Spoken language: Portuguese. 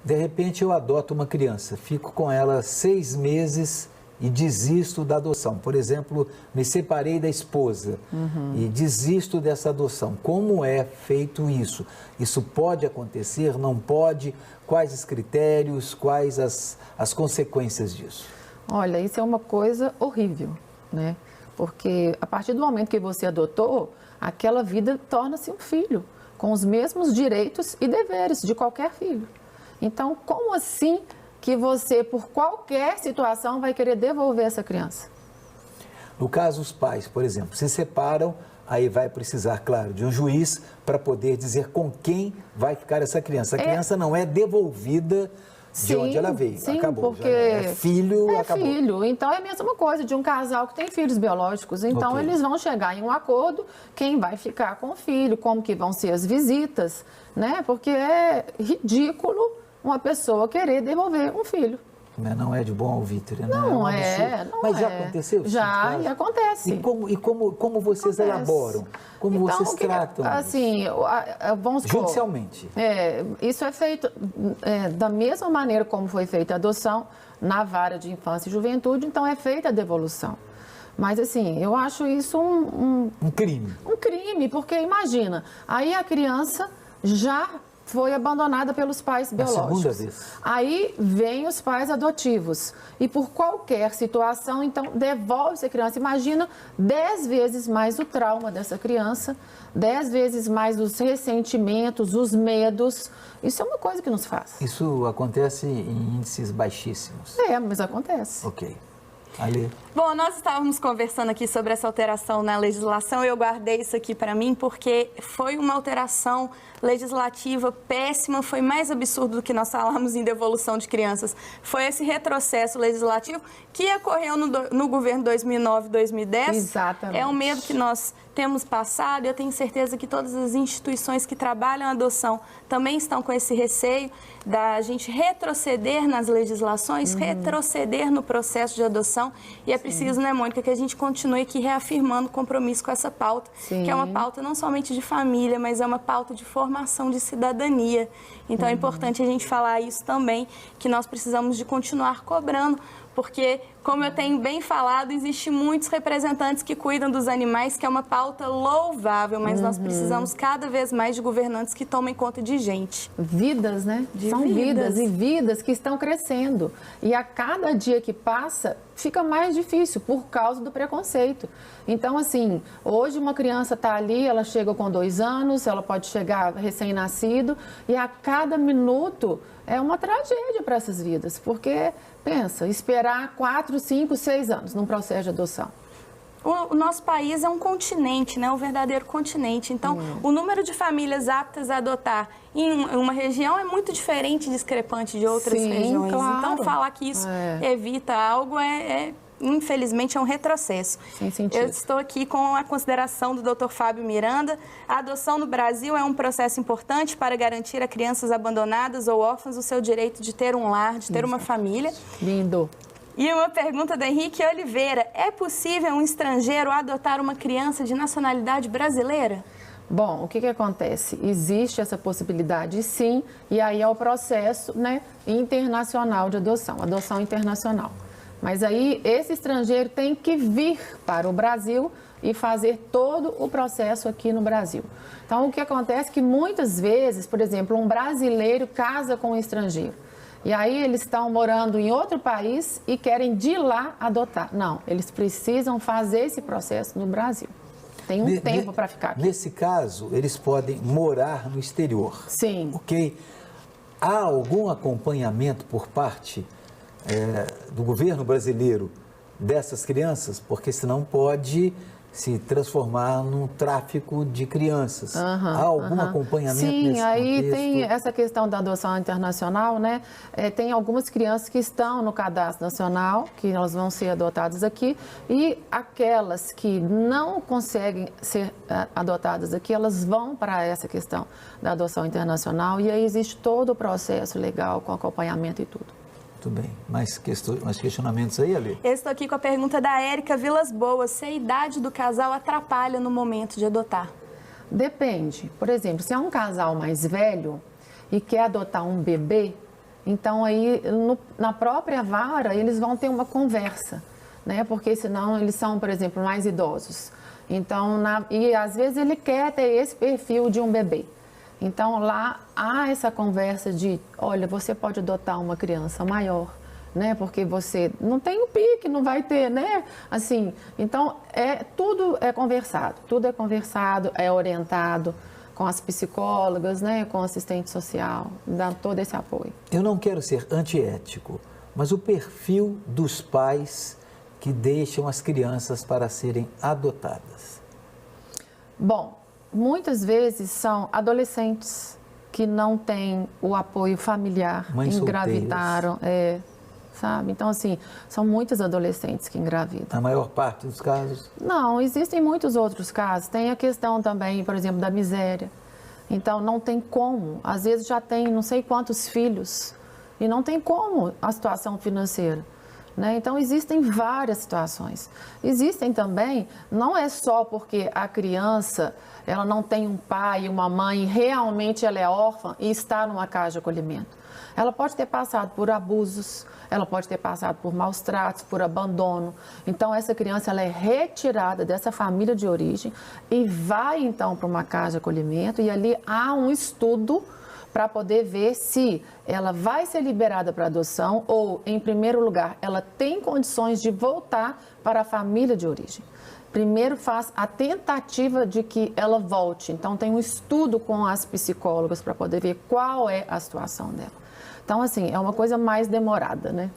De repente eu adoto uma criança, fico com ela 6 meses e desisto da adoção. Por exemplo, me separei da esposa e desisto dessa adoção. Como é feito isso? Isso pode acontecer, não pode? Quais os critérios, quais as consequências disso? Olha, isso é uma coisa horrível, né? Porque a partir do momento que você adotou, aquela vida torna-se um filho, com os mesmos direitos e deveres de qualquer filho. Então, como assim que você, por qualquer situação, vai querer devolver essa criança? No caso, os pais, por exemplo, se separam, aí vai precisar, claro, de um juiz para poder dizer com quem vai ficar essa criança. A criança não é devolvida de onde ela veio. Sim, acabou. Porque é filho, acabou. É filho. Então, é a mesma coisa de um casal que tem filhos biológicos. Então, eles vão chegar em um acordo, quem vai ficar com o filho, como que vão ser as visitas, né? Porque é ridículo uma pessoa querer devolver um filho. Não é de bom alvitre, né? Não não Mas já é. aconteceu? Já, e acontece. E como vocês elaboram? Como então, vocês tratam? Assim, vamos supor, judicialmente. Isso é feito da mesma maneira como foi feita a adoção na vara de infância e juventude, então é feita a devolução. Mas assim, eu acho isso um crime. Um crime, porque imagina, aí a criança já foi abandonada pelos pais biológicos. A segunda vez. Aí vem os pais adotivos. E por qualquer situação, então, devolve-se a criança. Imagina 10 vezes mais o trauma dessa criança, 10 vezes mais os ressentimentos, os medos. Isso é uma coisa que nos faz. Isso acontece em índices baixíssimos. Mas acontece. Ok. Ali. Bom, nós estávamos conversando aqui sobre essa alteração na legislação e eu guardei isso aqui para mim porque foi uma alteração legislativa péssima, foi mais absurdo do que nós falamos em devolução de crianças. Foi esse retrocesso legislativo que ocorreu no governo 2009-2010. Exatamente. É um medo que nós temos passado e eu tenho certeza que todas as instituições que trabalham a adoção também estão com esse receio da gente retroceder nas legislações, retroceder no processo de adoção e é preciso, né, Mônica, que a gente continue aqui reafirmando o compromisso com essa pauta, que é uma pauta não somente de família, mas é uma pauta de formação de cidadania. Então é importante a gente falar isso também, que nós precisamos de continuar cobrando, porque, como eu tenho bem falado, existem muitos representantes que cuidam dos animais, que é uma pauta louvável, mas nós precisamos cada vez mais de governantes que tomem conta de gente. Vidas, né? São vidas e vidas que estão crescendo. E a cada dia que passa, fica mais difícil por causa do preconceito. Então, assim, hoje uma criança está ali, ela chega com 2 anos, ela pode chegar recém-nascido, e a cada minuto é uma tragédia para essas vidas, porque, pensa, esperar 4, 5, 6 anos num processo de adoção. O nosso país é um continente, né? Um verdadeiro continente. Então, o número de famílias aptas a adotar em uma região é muito diferente, discrepante de outras regiões. Claro. Então, falar que isso evita algo infelizmente, é um retrocesso. Sem sentido. Eu estou aqui com a consideração do Dr. Fábio Miranda. A adoção no Brasil é um processo importante para garantir a crianças abandonadas ou órfãs o seu direito de ter um lar, de ter uma família. Lindo. E uma pergunta do Henrique Oliveira. É possível um estrangeiro adotar uma criança de nacionalidade brasileira? Bom, o que acontece? Existe essa possibilidade, sim, e aí é o processo, né, internacional de adoção internacional. Mas aí esse estrangeiro tem que vir para o Brasil e fazer todo o processo aqui no Brasil. Então, o que acontece é que muitas vezes, por exemplo, um brasileiro casa com um estrangeiro. E aí eles estão morando em outro país e querem de lá adotar. Não, eles precisam fazer esse processo no Brasil. Tem um tempo para ficar aqui. Nesse caso, eles podem morar no exterior. Sim. Ok? Há algum acompanhamento por parte do governo brasileiro dessas crianças? Porque senão pode se transformar num tráfico de crianças. Há algum acompanhamento nesse Sim, aí contexto? tem essa questão da adoção internacional, né? Tem algumas crianças que estão no cadastro nacional, que elas vão ser adotadas aqui, e aquelas que não conseguem ser adotadas aqui, elas vão para essa questão da adoção internacional, e aí existe todo o processo legal com acompanhamento e tudo. Muito bem. Mais questionamentos aí, Ali? Eu estou aqui com a pergunta da Érica Vilas Boas. Se a idade do casal atrapalha no momento de adotar? Depende. Por exemplo, se é um casal mais velho e quer adotar um bebê, Então, aí, na própria vara, eles vão ter uma conversa, né? Porque senão eles são, por exemplo, mais idosos. Então, e às vezes ele quer ter esse perfil de um bebê. Então, lá há essa conversa de, olha, você pode adotar uma criança maior, né? Porque você não tem o pique, não vai ter, né? Assim, então, tudo é conversado, é orientado com as psicólogas, né, com o assistente social, dá todo esse apoio. Eu não quero ser antiético, mas o perfil dos pais que deixam as crianças para serem adotadas. Bom, muitas vezes são adolescentes que não têm o apoio familiar, Mães engravidaram, sabe? Então, assim, são muitos adolescentes que engravidam. Na maior parte dos casos? Não, existem muitos outros casos. Tem a questão também, por exemplo, da miséria. Então, não tem como. Às vezes já tem não sei quantos filhos e não tem como a situação financeira, né? Então, existem várias situações. Existem também, não é só porque a criança ela não tem um pai e uma mãe, realmente ela é órfã e está numa casa de acolhimento. Ela pode ter passado por abusos, ela pode ter passado por maus tratos, por abandono. Então, essa criança ela é retirada dessa família de origem e vai, então, para uma casa de acolhimento e ali há um estudo para poder ver se ela vai ser liberada para adoção ou, em primeiro lugar, ela tem condições de voltar para a família de origem. Primeiro faz a tentativa de que ela volte. Então, tem um estudo com as psicólogas para poder ver qual é a situação dela. Então, assim, é uma coisa mais demorada, né?